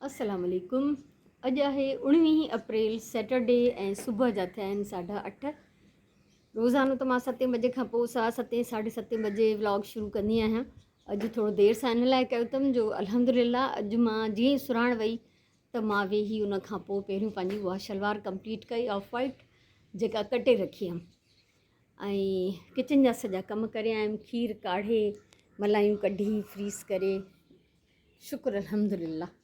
अस्सलाम वालेकुम। अॼु आहे 19 अप्रैल सैटरडे ऐं सुबुह जा थिया आहिनि 8:30। रोज़ानो त मां 7 बजे खां पोइ 7 साढे 7 बजे व्लॉग शुरू कंदी आहियां। अॼु थोरो देरि सां इन लाइ कयो अथमि जो अल्हम्दुलिल्लाह अॼु मां जीअं ई सुराण वई त मां वेही उन खां पोइ पहिरियों पंहिंजी उहा शलवार कंप्लीट कई ऑफ वाइट जेका कटे रखी हुअमि ऐं किचन जा सॼा कम करे आयमि। खीर काढ़े मलायूं कढी फ्रीज़ करे शुक्र अल्हम्दुलिल्लाह।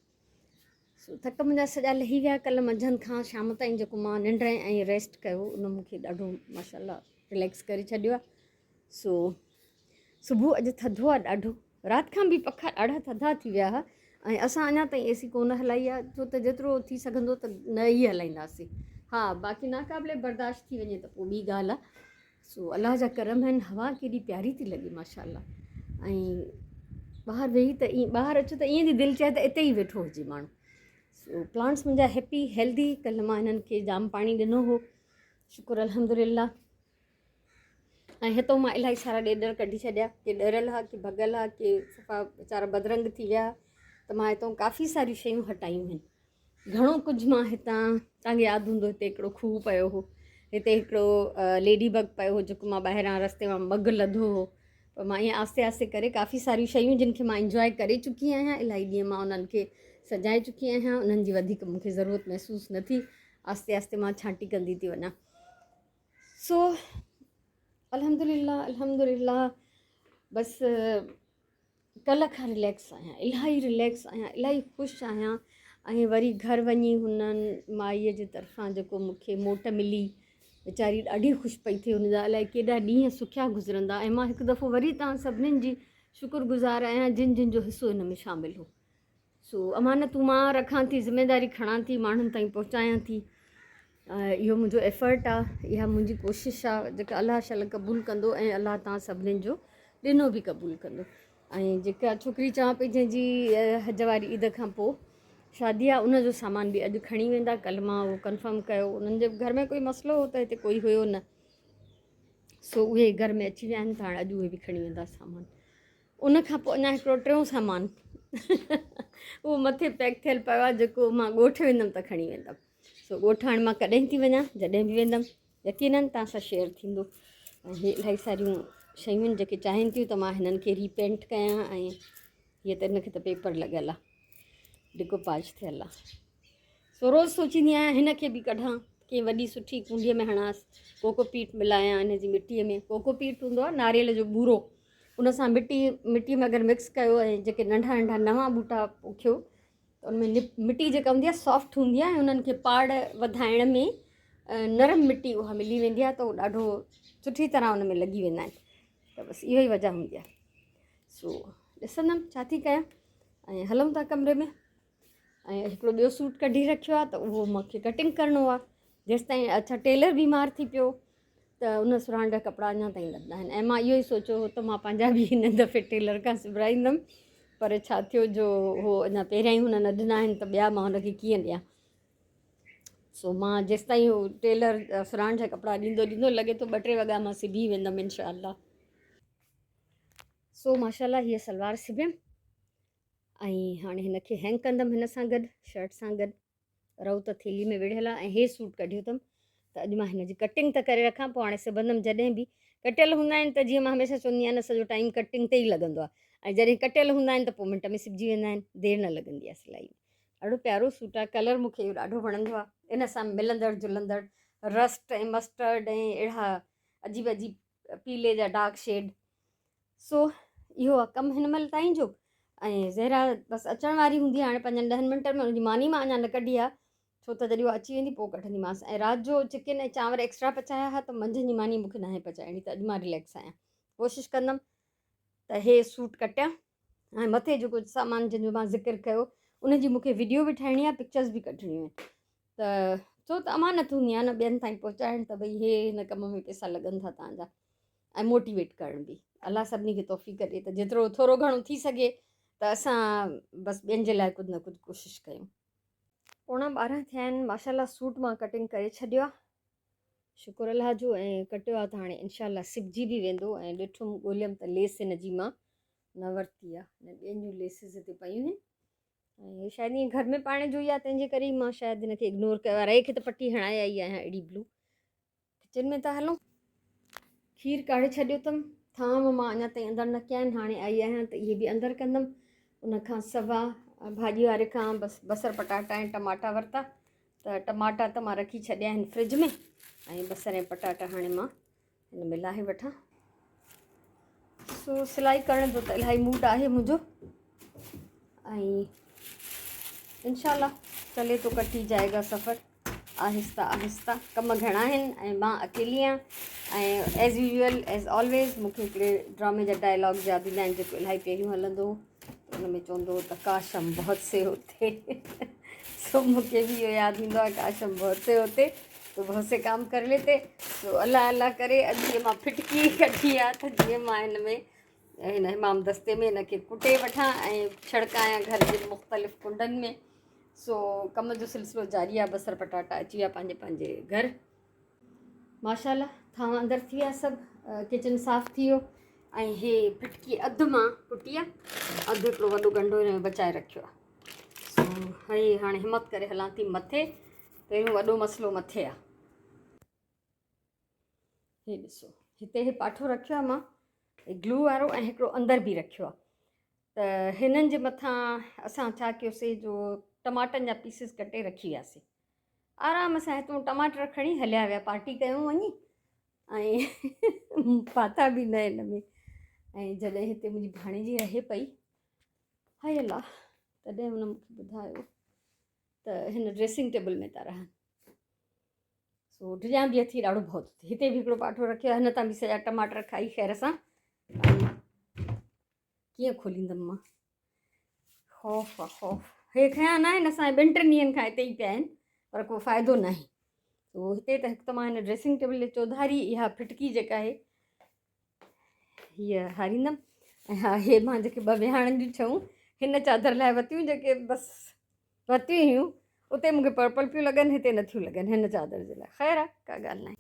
थक मुंहिंजा सॼा लही विया। कल्ह मंझंदि खां शाम ताईं जेको मां निंड ऐं रेस्ट कयो उन मूंखे ॾाढो माशाल्लाह रिलैक्स करे छॾियो आहे। सो सुबुह अॼु थधो आहे ॾाढो। राति खां बि पखा ॾाढा थधा थी विया हुआ ऐं असां अञा ताईं एसी कोन हलाई आहे छो त जेतिरो थी सघंदो त न ई हलाईंदासीं। हा बाक़ी नाक़ाबिले बर्दाश्त थी वञे त पोइ ॿी ॻाल्हि आहे। सो अलाह जा करम आहिनि। हवा केॾी प्यारी थी लॻे माशाल्लाह। ऐं ॿाहिरि वेही त ईअं ॿाहिरि अचो त ईअं थी दिलि चए त इते ई वेठो हुजे माण्हू। सो प्लांट्स मुंहिंजा हैप्पी हेल्दी। कल्ह मां हिननि खे जाम पाणी ॾिनो हो शुक्र अल्हम्दुलिल्लाह। ऐं हितां मां इलाही सारा ॾेॾर कढी छॾिया। के ॾरियल हुआ के भॻल हुआ के सफ़ा वीचारा बदरंग थी विया त मां हितां काफ़ी सारियूं शयूं हटायूं आहिनि। घणो कुझु मां हितां तव्हांखे यादि हूंदो हिते हिकिड़ो खूह पियो हो, हिते हिकिड़ो लेडी बग पियो हो जेको मां ॿाहिरां रस्ते मां मघ लधो हो। पर मां ईअं आस्ते आस्ते करे काफ़ी सारियूं शयूं जिन खे मां इंजॉय करे चुकी आहियां। इलाही ॾींहं मां उन्हनि खे सजाए चुकी आहियां। उन्हनि जी वधीक मूंखे ज़रूरत महसूसु न थी। आस्ते आस्ते मां छांटी कंदी थी वञा। सो अल्हम्दुलिल्लाह अल्हम्दुलिल्लाह। बसि कल्ह खां रिलैक्स आहियां, इलाही रिलैक्स आहियां, इलाही ख़ुशि आहियां। ऐं वरी घर वञी हुननि माईअ जे तरफ़ां जेको मूंखे मोट मिली वीचारी ॾाढी ख़ुशि पई थिए। हुनजा अलाए केॾा ॾींहं सुखिया गुज़रंदा ऐं मां हिकु दफ़ो वरी तव्हां सभिनीनि जी शुक्रगुज़ार आहियां जिन जिन जो हिसो हिन में शामिलु हो। सो अमानतूं मां रखां थी, ज़िमेदारी खणां थी, माण्हुनि ताईं पहुचायां थी। इहो मुंहिंजो एफर्ट आहे, इहा मुंहिंजी कोशिशि आहे जेका अलाह शल क़बूलु कंदो ऐं अलाह तव्हां सभिनीनि जो ॾिनो बि क़बूलु कंदो। ऐं जेका छोकिरी चवां पई जंहिंजी हज वारी ईद खां पोइ शादी आहे उनजो सामान बि अॼु खणी वेंदा। कल्ह मां उहो कंफर्म कयो। उन्हनि जे घर में कोई मसइलो हो त हिते कोई हुयो न, सो उहे घर में अची विया आहिनि त हाणे अॼु उहे बि खणी वेंदा सामान। उन खां पोइ अञा हिकिड़ो टियों सामान उहो मथे पैक थियल पियो आहे जेको मां ॻोठ वेंदमि त खणी वेंदमि। सो ॻोठ हाणे मां कॾहिं थी वञा, जॾहिं बि वेंदमि यकीननि तव्हां सां शेयर थींदो। ऐं इहे इलाही सारियूं शयूं आहिनि जेके चाहिनि थियूं त मां हिननि खे रीपेंट कयां। ऐं हीअ त हिनखे त पेपर लॻियल आहे, डिकोपाज थियल आहे। सो रोज़ु सोचींदी आहियां हिन खे बि कढां, कंहिं वॾी सुठी कुंडीअ में हणांसि, कोकोपीट मिलायां हिन जी मिटीअ में। कोकोपीट हूंदो आहे नारियल जो बूरो, उन सां मिटीअ में अगरि मिक्स कयो ऐं जेके नंढा नंढा नवां ॿूटा पोखियो त उनमें मिटी जेका हूंदी आहे सॉफ्ट हूंदी आहे ऐं उन्हनि खे पाड़ वधाइण में नरम मिटी उहा मिली वेंदी आहे त उहो ॾाढो सुठी तरह उन में लॻी वेंदा आहिनि। त बसि इहो ई वजह हूंदी आहे। सो ॾिसंदमि छा थी कयां ऐं हलूं था कमरे में। ऐं हिकिड़ो ॿियो सूट कढी रखियो आहे त उहो मूंखे कटिंग करिणो आहे। जेसिताईं अच्छा टेलर बीमार थी पियो त उन सुराण जा कपिड़ा अञा ताईं लॻंदा आहिनि। ऐं मां इहो ई सोचियो हो त मां पंहिंजा बि हिन दफ़े टेलर खां सिबाईंदमि, पर छा थियो जो उहो अञा पहिरियां ई हुन न ॾिना आहिनि त ॿिया मां हुनखे कीअं ॾियां। सो मां जेसिताईं उहो टेलर सुराण जा कपिड़ा ॾींदो लॻे थो 2-3 वॻा मां सिबी वेंदमि इनशा अल्लाह। सो माशाल्लाह हीअ सलवार सिबियमि ऐं हाणे हिनखे हैंग कंदमि हिन सां गॾु, शर्ट सां गॾु। रहो त थेली में विढ़ियल आहे ऐं हे सूट कढियो अथमि त अॼु मां हिनजी कटिंग त करे रखां, पोइ हाणे सिबंदमि। जॾहिं बि कटियल हूंदा आहिनि त जीअं मां हमेशह चवंदी आहियां न सॼो टाइम कटिंग ते ई लॻंदो आहे, ऐं जॾहिं कटियल हूंदा आहिनि त पोइ मिंट में सिबिजी वेंदा आहिनि, देरि न लॻंदी आहे सिलाई में। ॾाढो प्यारो सूट आहे, कलर मूंखे इहो ॾाढो वणंदो आहे। इन सां मिलंदड़ जुलंदड़ रस्ट ऐं मस्टर्ड ऐं अहिड़ा अजीब अजीब पीले जा डार्क शेड। सो इहो आहे कमु हिन महिल ताईं जो। ऐं ज़हरा बसि अचण वारी हूंदी आहे हाणे 5-10 मिंटनि में। हुनजी मानी मां अञा न कढी आहे छो त जॾहिं उहा अची वेंदी पोइ कढंदीमांसि। ऐं राति जो चिकन ऐं चांवर एक्स्ट्रा पचाया हुआ त मंझंदि जी मानी मूंखे नाहे पचाइणी, त अॼु मां रिलैक्स आहियां। कोशिशि कंदमि त हे सूट कटियां। ऐं मथे जेको सामान जंहिंजो मां ज़िक्र कयो उनजी मूंखे वीडियो बि ठाहिणी आहे, पिक्चर्स बि कढणियूं आहिनि। त छो त अमानत हूंदी आहे न ॿियनि ताईं पहुचाइण, त भई हे हिन कम में पैसा लॻनि था तव्हांजा। ऐं मोटिवेट करण बि। अलाह सभिनी खे तौफ़ीक़ ॾिए त जेतिरो थोरो घणो थी सघे त असां बसि ॿियनि जे लाइ कुझु न कुझु कोशिशि कयूं। 11:15 थिया आहिनि। माशाल्लाह सूट मां कटिंग करे छॾियो आहे शुक्र अलाह जो, ऐं कटियो आहे त हाणे इनशा सिबजी बि वेंदो। ऐं ॾिठुमि ॻोल्हियमि त लेस हिन जी मां न वरिती आहे, ॿियनि जूं लेसिस हिते पयूं आहिनि ऐं शायदि ईअं घर में पाइण जो ई आहे, तंहिंजे करे ई मां शायदि हिनखे इग्नोर कयो आहे। रए खे त पटी हणाए आई आहियां अहिड़ी ब्लू। किचन में था हलूं। खीर काढ़े छॾियो अथमि। थांव मां अञा ताईं अंदरि न कया आहिनि, हाणे आई आहियां त इहे बि अंदरि कंदमि। उनखां सवा भाॼी वारे खां बसि बसर पटाटा ऐं टमाटा वरिता, त टमाटा त मां रखी छॾिया आहिनि फ्रिज में, ऐं बसर ऐं पटाटा हाणे मां हिन में लाहे वठां। सो सिलाई करण जो त इलाही मूड आहे मुंहिंजो, ऐं इंशाल्लाह चले तो कटी जाएगा सफ़र आहिस्ता आहिस्ता। कम घणा आहिनि ऐं मां अकेली आहियां, ऐं एज़ यूजुअल एज़ ऑलवेज़ मूंखे हिकिड़े ड्रामे जा डायलॉग यादि ईंदा आहिनि जेको इलाही पहिरियों हलंदो हो। उन में चवंदो हो त काश हम बहुत से होते। सो मूंखे बि इहो यादि ईंदो आहे, काश हम बहुत से होते तो बहुत से काम कर लेते। तो अल्लाह अल्लाह करे अॼु जीअं मां फिटकी कढी आहे त जीअं मां हिन में हिन हमाम दस्ते में हिनखे कुटे वठां ऐं छिड़कायां घर जे मुख़्तलिफ़ कुंडनि में। सो कम जो सिलसिलो जारी आहे। बसर पटाटा अची विया पंहिंजे पंहिंजे घर। माशाल्लाह थांव अंदरि थी विया सभु, किचन साफ़ु थी वियो, ऐं हे फिटकी अधु मां कुटी आहे, अधु हिकिड़ो वॾो गंढो हिन में बचाए रखियो आहे। सो हई हाणे हिमत करे हलां थी मथे। पहिरियों वॾो मसइलो मथे आहे। हे ॾिसो हिते हे पाठो रखियो आहे मां, ग्लू वारो, ऐं हिकिड़ो अंदरि बि रखियो आहे। त हिननि जे मथां असां छा कयोसीं, जो टमाटनि जा पीसिस कटे रखी वियासीं। आराम सां हितां टमाटर खणी हलिया विया, पार्टी कयूं वञी, ऐं पाता बि न हिन में। ऐं जॾहिं हिते मुंहिंजी भाणेजी रहे पई, हाय अल्लाह, तॾहिं हुन मूंखे ॿुधायो त हिन ड्रेसिंग टेबल में था रहनि। सो डिॼां बि अथी ॾाढो भउ थिए। हिते बि हिकिड़ो पाठो रखियो आहे, हिन तां बि सॼा टमाटर खाई ख़ैर सां। कीअं खोलींदमि मां, ख़ौफ़ आहे ख़ौफ़। हे खयां न आहिनि, असां 2-3 ॾींहंनि खां हिते ई पिया आहिनि, पर को फ़ाइदो न आहे। तो हिते त हिकु त मां हिन ड्रेसिंग टेबल जे चौधारी इहा फिटकी जेका आहे हीअ हारींदमि। ऐं हा, हे मां जेके 2 विहाणनि जूं छऊं हिन चादर लाइ वरितियूं, जेके बसि वरितियूं हुयूं। उते मूंखे पर्पल पियूं लॻनि, हिते नथियूं लॻनि हिन चादर जे लाइ। ख़ैरु आहे, का ॻाल्हि न आहे।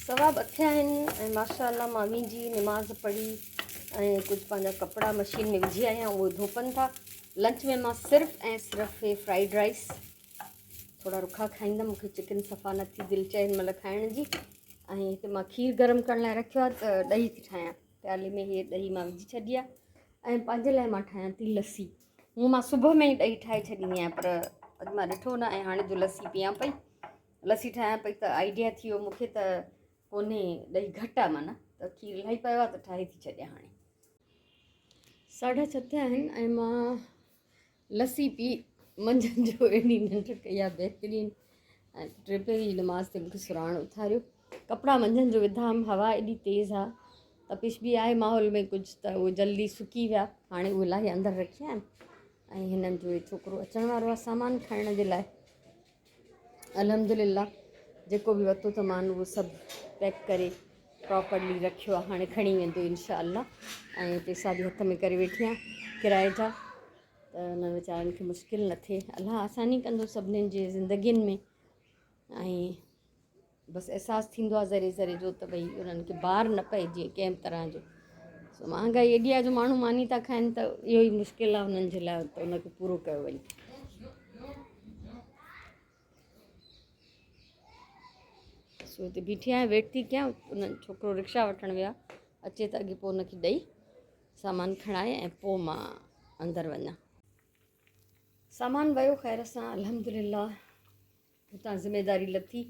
सवा 2 थिया आहिनि, ऐं माशाल्लाह मां जी निमाज़ पढ़ी ऐं कुझु पंहिंजा कपिड़ा मशीन में विझी आहियां, उहे धोपनि था। लंच में मां सिर्फ़ु ऐं सिर्फ़ु हे फ्राइड राइस थोड़ा रुखा खाईंदमि, मूंखे चिकन सफ़ा नथी दिलि चए हिन महिल खाइण जी। ऐं हिते मां खीर गरम करण लाइ रखियो आहे, त ॾही थी ठाहियां। प्याले में हीअ ॾही मां विझी छॾी आहे, ऐं पंहिंजे लाइ मां ठाहियां थी लस्सी। हूअं मां सुबुह में ई ॾही ठाहे छॾींदी आहियां, पर अॼु मां ॾिठो न, ऐं हाणे जो लस्सी पीआं पई, लस्सी ठाहियां पई, त आइडिया थी वियो मूंखे त कोन्हे ॾही घटि आहे, माना त खीर इलाही पियो आहे, त ठाहे थी छॾियां। हाणे 6:30 थिया आहिनि, ऐं मां लस्सी पी मंझंदि जो एॾी निंड कई आहे बहितरीनु। ऐं 3 जी नमाज़ ते मूंखे सुराण उथारियो। कपिड़ा मंझंदि जो विधाम, हवा एॾी तेज़ आहे, तपिश बि आहे माहौल में कुझु, त उहे जल्दी सुकी विया। हाणे उहे इलाही अंदरि रखिया आहिनि, ऐं हिननि जो छोकिरो अचण वारो आहे सामान खणण जे लाइ। अल्हम्दुलिल्लाह जेको बि वरितो त मां उहो सभु पैक करे प्रॉपरली रखियो आहे। हाणे खणी वेंदो इंशाअल्लाह। ऐं पैसा बि हथ में करे वेठी आहियां किराए जा, त उन्हनि वीचारनि खे मुश्किल न थिए। अलाह आसानी कंदो सभिनीनि जे ज़िंदगियुनि में। ऐं बसि अहसासु थींदो आहे ज़रे ज़रे जो, त भई उन्हनि खे बार न पए जीअं कंहिं तरह जो। सो महांगाई एॾी आहे जो माण्हू मानी था खाइनि, त इहो ई मुश्किल आहे हुननि जे लाइ, त उनखे पूरो कयो वञे। सो हिते बीठी आहियां, वेट थी कयां। उन्हनि छोकिरो रिक्शा वठणु विया, अचे त अॻे पोइ उनखे ॾेई सामान खणाए ऐं पोइ मां अंदरि वञां। सामान वियो ख़ैर सां, अल्हम्दुलिल्लाह। हुतां ज़िमेदारी लथी,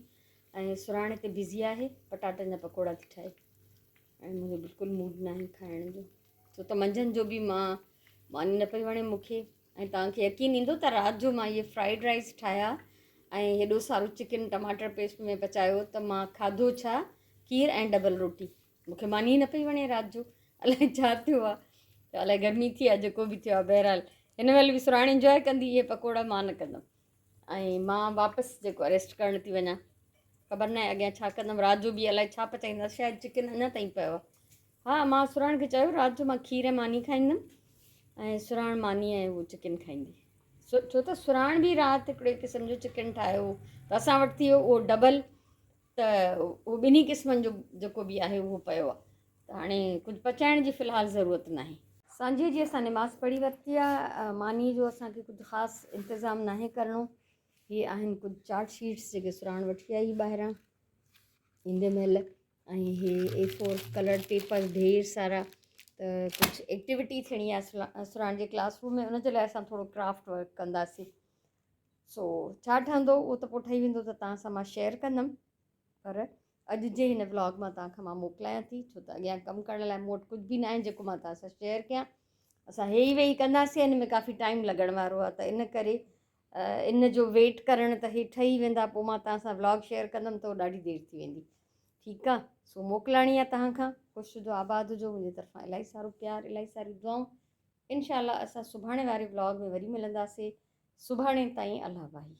ऐं सुराणे ते बिज़ी आहे, पटाटनि जा पकोड़ा थी ठाहे, ऐं मुंहिंजो बिल्कुलु मूड न आहे खाइण जो। छो त मंझंदि जो बि मानी न पई वणे मूंखे। ऐं तव्हांखे यकीन ईंदो त राति जो मां इहे फ्राइड राइस ठाहिया, ऐं हेॾो सारो चिकन टमाटर पेस्ट में पचायो, त मां खाधो छा, खीर ऐं डबल रोटी। मूंखे मानी न पई वणे राति जो, अलाए छा थियो आहे, त अलाए गर्मी थी आहे, जेको बि थियो आहे। बहरहाल हिन महिल बि सुराणे इंजॉय कंदी, इहे पकोड़ा मां न कंदमि। ऐं मां वापसि जेको रेस्ट करणु थी वञां, ख़बर न आहे अॻियां छा कंदमि। राति जो बि अलाए छा पचाईंदासीं, शायदि चिकन अञा ताईं पियो आहे। हा, मां सुराण खे चयो राति जो मां खीर ऐं मानी खाईंदमि, ऐं सुराण मानी ऐं उहो चिकन खाईंदी। छो त सुराण बि राति हिकिड़े क़िस्म जो चिकन ठाहियो, त असां वटि थी वियो उहो डबल, त उहो 2 क़िस्मनि जो जेको बि आहे उहो पियो आहे। त हाणे कुझु पचाइण जी फ़िलहालु ज़रूरत न आहे। सांझे जी असां नमाज़ पढ़ी वरिती आहे। मानी जो असांखे कुझु ख़ासि इंतज़ाम नाहे करिणो। इहे आहिनि कुझु चार्ट शीट्स जेके सुराण वठी आई ॿाहिरां ईंदे महिल, ऐं इहे A4 कलर पेपर ढेर सारा। त कुझु एक्टिविटी थियणी आहे सुराण जे क्लासरूम में, उनजे लाइ असां थोरो क्राफ्ट वर्क कंदासीं। सो छा ठहंदो उहो त पोइ ठही वेंदो त तव्हां सां मां शेयर कंदमि, पर अॼु जे हिन व्लॉग मां तव्हांखां मां मोकिलायां थी, छो त अॻियां कमु करण लाइ मूं वटि कुझु बि न आहे जेको मां तव्हां सां शेयर कयां। असां हे ई वेही कंदासीं, हिन में काफ़ी टाइम लॻण वारो आहे, त इन करे इन जो वेट करणु त हे ठही वेंदा, पोइ मां तव्हां सां व्लॉग शेयर कंदमि त उहो ॾाढी देरि थी वेंदी। ठीकु आहे, सो मोकिलाणी आहे तव्हांखां। ख़ुशि हुजो, आबाद हुजो, मुंहिंजे तरफ़ां इलाही सारो प्यार, इलाही सारी दुआऊं। इनशाला असां सुभाणे वारे व्लॉग में वरी मिलंदासीं। सुभाणे ताईं अल्लाह भाई।